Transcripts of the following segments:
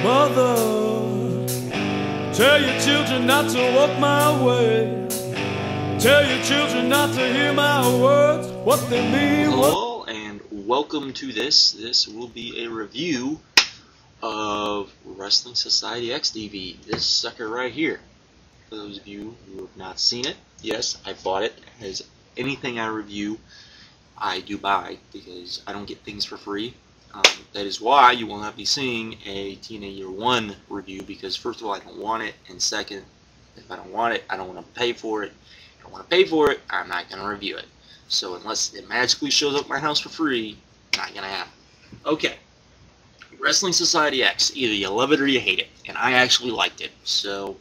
Mother, tell your children not to walk my way. Tell your children not to hear my words, what they mean. Hello, and welcome to this. This will be a review of Wrestling Society X DVD. This sucker right here. For those of you who have not seen it, yes, I bought it. As anything I review, I do buy because I don't get things for free. That is why you will not be seeing a TNA Year 1 review, because first of all, I don't want it, and second, if I don't want it, I don't want to pay for it. If I don't want to pay for it, I'm not going to review it. So unless it magically shows up at my house for free, not going to happen. Okay. Wrestling Society X. Either you love it or you hate it. And I actually liked it. So,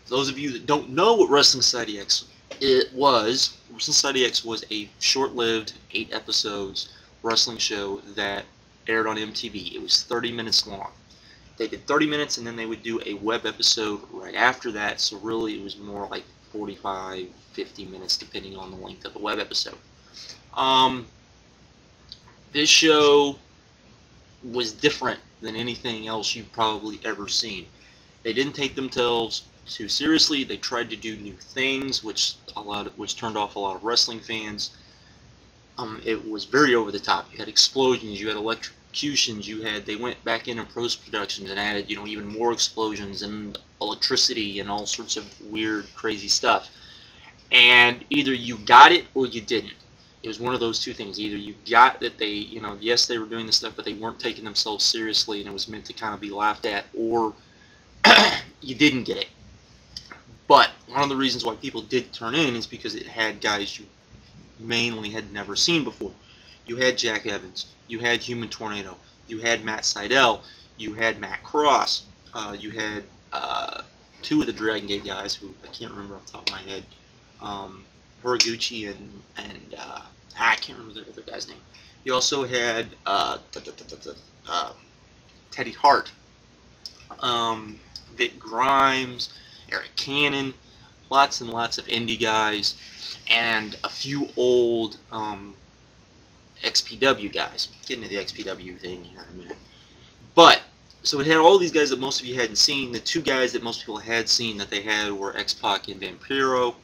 for those of you that don't know what Wrestling Society X was, Wrestling Society X was a short-lived, 8 episodes wrestling show that aired on MTV. It was 30 minutes long. They did 30 minutes and then they would do a web episode right after that, so really it was more like 45, 50 minutes depending on the length of the web episode. This show was different than anything else you've probably ever seen. They didn't take themselves too seriously. They tried to do new things, which turned off a lot of wrestling fans. It was very over the top. You had explosions, you had electrocutions, they went back into post-production and added, even more explosions and electricity and all sorts of weird, crazy stuff. And either you got it or you didn't. It was one of those two things. Either you got that they, yes, they were doing this stuff, but they weren't taking themselves seriously and it was meant to kind of be laughed at, or you didn't get it. But one of the reasons why people did turn in is because it had guys you mainly had never seen before. You had Jack Evans, you had Human Tornado, you had Matt Sydal, you had Matt Cross, you had 2 of the Dragon Gate guys who I can't remember off the top of my head, Horiguchi and I can't remember the other guy's name. You also had Teddy Hart, Vic Grimes, Eric Cannon, lots and lots of indie guys, and a few old XPW guys. Get into the XPW thing here in a minute. But, so it had all these guys that most of you hadn't seen. The 2 guys that most people had seen that they had were X-Pac and Vampiro.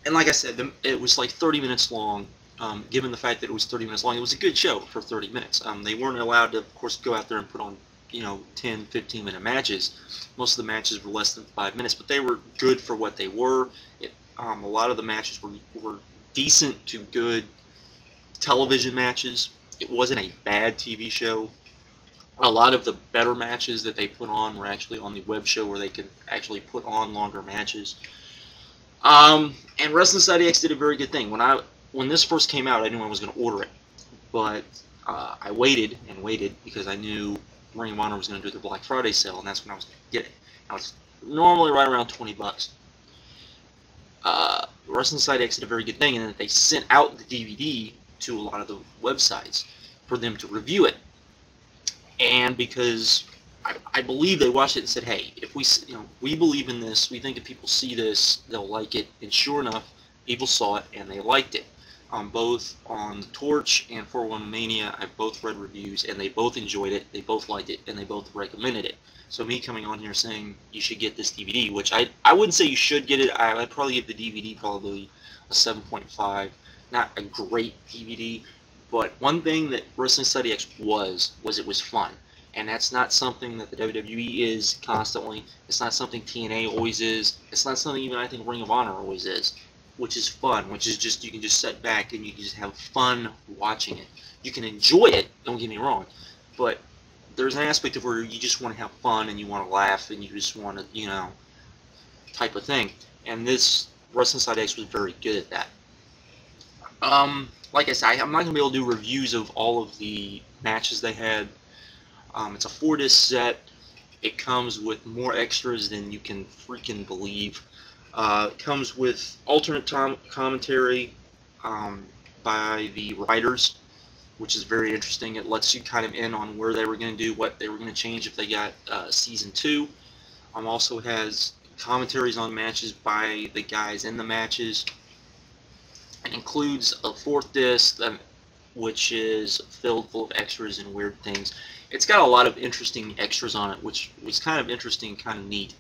And like I said, it was like 30 minutes long. Given the fact that it was 30 minutes long, it was a good show for 30 minutes. They weren't allowed to, of course, go out there and put on 10, 15-minute matches. Most of the matches were less than 5 minutes, but they were good for what they were. A lot of the matches were decent to good television matches. It wasn't a bad TV show. A lot of the better matches that they put on were actually on the web show, where they could actually put on longer matches. And Wrestling Society X did a very good thing. When this first came out, I knew I was going to order it, but I waited and waited because I knew Ring of Honor was going to do their Black Friday sale, and that's when I was going to get it. Now, it's normally right around 20 bucks. Wrestling Society X did a very good thing in that they sent out the DVD to a lot of the websites for them to review it. And because I believe they watched it and said, hey, if we believe in this, we think if people see this, they'll like it. And sure enough, people saw it and they liked it. Both on Torch and 411 Mania, I've both read reviews, and they both enjoyed it, they both liked it, and they both recommended it. So me coming on here saying you should get this DVD, which I wouldn't say you should get it. I'd probably give the DVD probably a 7.5. Not a great DVD, but one thing that Wrestling Society X was it was fun. And that's not something that the WWE is constantly. It's not something TNA always is. It's not something even I think Ring of Honor always is. Which is fun, which is just, you can just sit back and you can just have fun watching it. You can enjoy it, don't get me wrong, but there's an aspect of where you just want to have fun and you want to laugh and you just want to, type of thing. And this Wrestling Society X was very good at that. Like I said, I'm not going to be able to do reviews of all of the matches they had. It's a 4-disc set. It comes with more extras than you can freaking believe. It comes with alternate commentary by the writers, which is very interesting. It lets you kind of in on where they were going to do, what they were going to change if they got Season 2. Also has commentaries on matches by the guys in the matches. It includes a 4th disc, which is filled full of extras and weird things. It's got a lot of interesting extras on it, which was kind of interesting, kind of neat.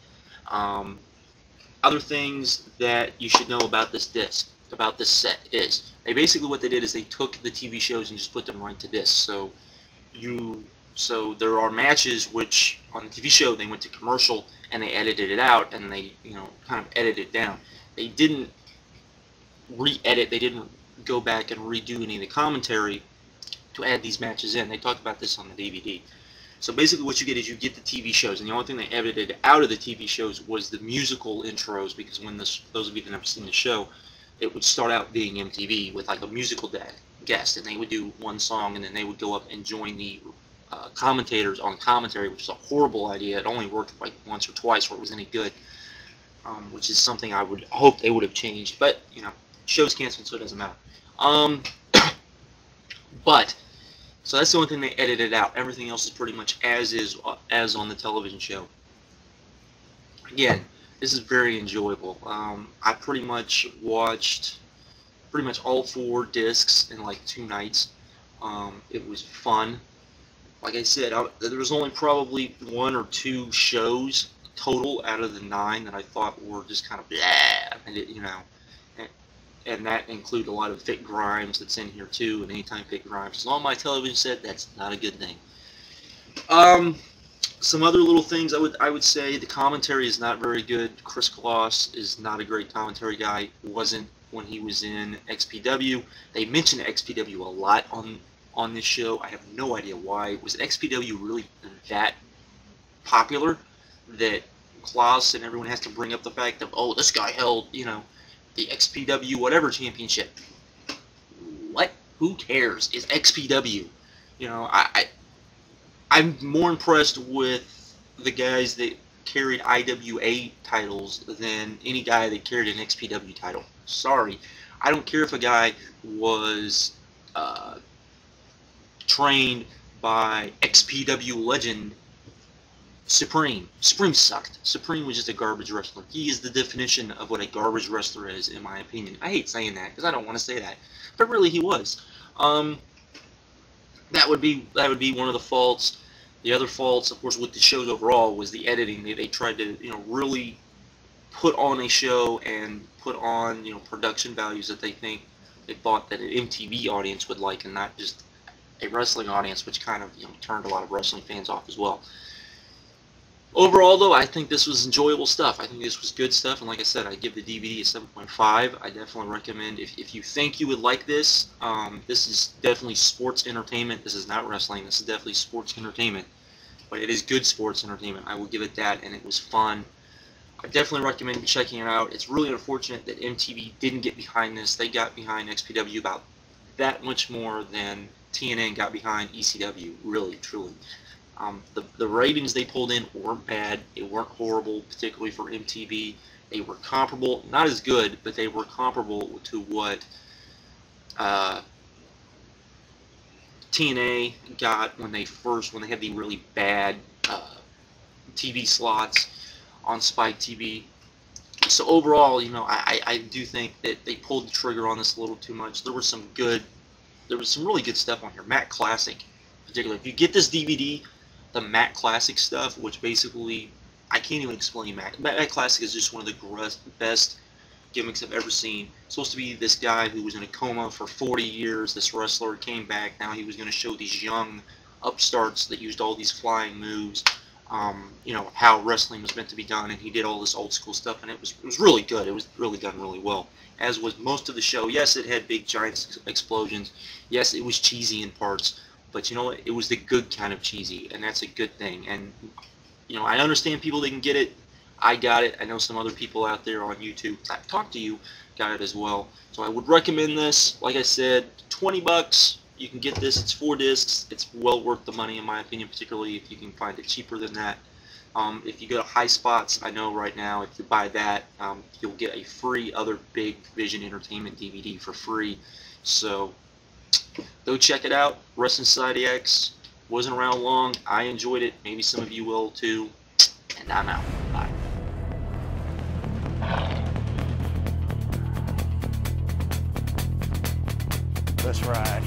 Other things that you should know about this disc, about this set, is basically what they did is they took the TV shows and just put them right to disc. So there are matches which on the TV show they went to commercial and they edited it out and they kind of edited it down. They didn't re-edit. They didn't go back and redo any of the commentary to add these matches in. They talked about this on the DVD. So basically what you get is you get the TV shows, and the only thing they edited out of the TV shows was the musical intros, because when those of you that have never seen the show, it would start out being MTV with like a musical guest, and they would do one song, and then they would go up and join the commentators on commentary, which is a horrible idea. It only worked like once or twice where it was any good, which is something I would hope they would have changed. But show's canceled, so it doesn't matter. So that's the only thing they edited out. Everything else is pretty much as is, as on the television show. Again, this is very enjoyable. I pretty much watched all 4 discs in like 2 nights. It was fun. Like I said, there was only probably 1 or 2 shows total out of the 9 that I thought were just kind of blah, and that include a lot of Vic Grimes that's in here too. And anytime Vic Grimes is on my television set, that's not a good thing. Some other little things I would say, the commentary is not very good. Chris Kloss is not a great commentary guy. Wasn't when he was in XPW. They mentioned XPW a lot on this show. I have no idea why. Was XPW really that popular that Kloss and everyone has to bring up the fact of, oh, this guy held, the XPW whatever championship? What? Who cares? It's XPW. I'm more impressed with the guys that carried IWA titles than any guy that carried an XPW title. Sorry. I don't care if a guy was trained by XPW legend Supreme. Supreme sucked. Supreme was just a garbage wrestler. He is the definition of what a garbage wrestler is, in my opinion. I hate saying that because I don't want to say that, but really he was. That would be one of the faults. The other faults, of course, with the shows overall was the editing. They tried to really put on a show and put on production values that they thought that an MTV audience would like, and not just a wrestling audience, which kind of turned a lot of wrestling fans off as well. Overall, though, I think this was enjoyable stuff. I think this was good stuff, and like I said, I give the DVD a 7.5. I definitely recommend, if you think you would like this, this is definitely sports entertainment. This is not wrestling. This is definitely sports entertainment, but it is good sports entertainment. I will give it that, and it was fun. I definitely recommend checking it out. It's really unfortunate that MTV didn't get behind this. They got behind XPW about that much more than TNN got behind ECW, really, truly. The ratings they pulled in weren't bad. They weren't horrible, particularly for MTV. They were comparable, not as good, but they were comparable to what TNA got when they had the really bad TV slots on Spike TV. So overall, I do think that they pulled the trigger on this a little too much. There was some really good stuff on here. Matt Classic, particularly. If you get this DVD, the Matt Classic stuff, which basically, I can't even explain Matt. Matt Classic is just one of the best gimmicks I've ever seen. It's supposed to be this guy who was in a coma for 40 years. This wrestler came back. Now he was going to show these young upstarts that used all these flying moves, how wrestling was meant to be done, and he did all this old school stuff, and it was really good. It was really done really well, as was most of the show. Yes, it had big giant explosions. Yes, it was cheesy in parts. But you know what? It was the good kind of cheesy, and that's a good thing. And I understand people that can get it. I got it. I know some other people out there on YouTube, I've talked to you, got it as well. So I would recommend this. Like I said, $20. You can get this. It's 4 discs. It's well worth the money, in my opinion, particularly if you can find it cheaper than that. If you go to High Spots, I know right now, if you buy that, you'll get a free other Big Vision Entertainment DVD for free. So go check it out. Wrestling Society X wasn't around long. I enjoyed it. Maybe some of you will too. And I'm out. Bye. Let's ride.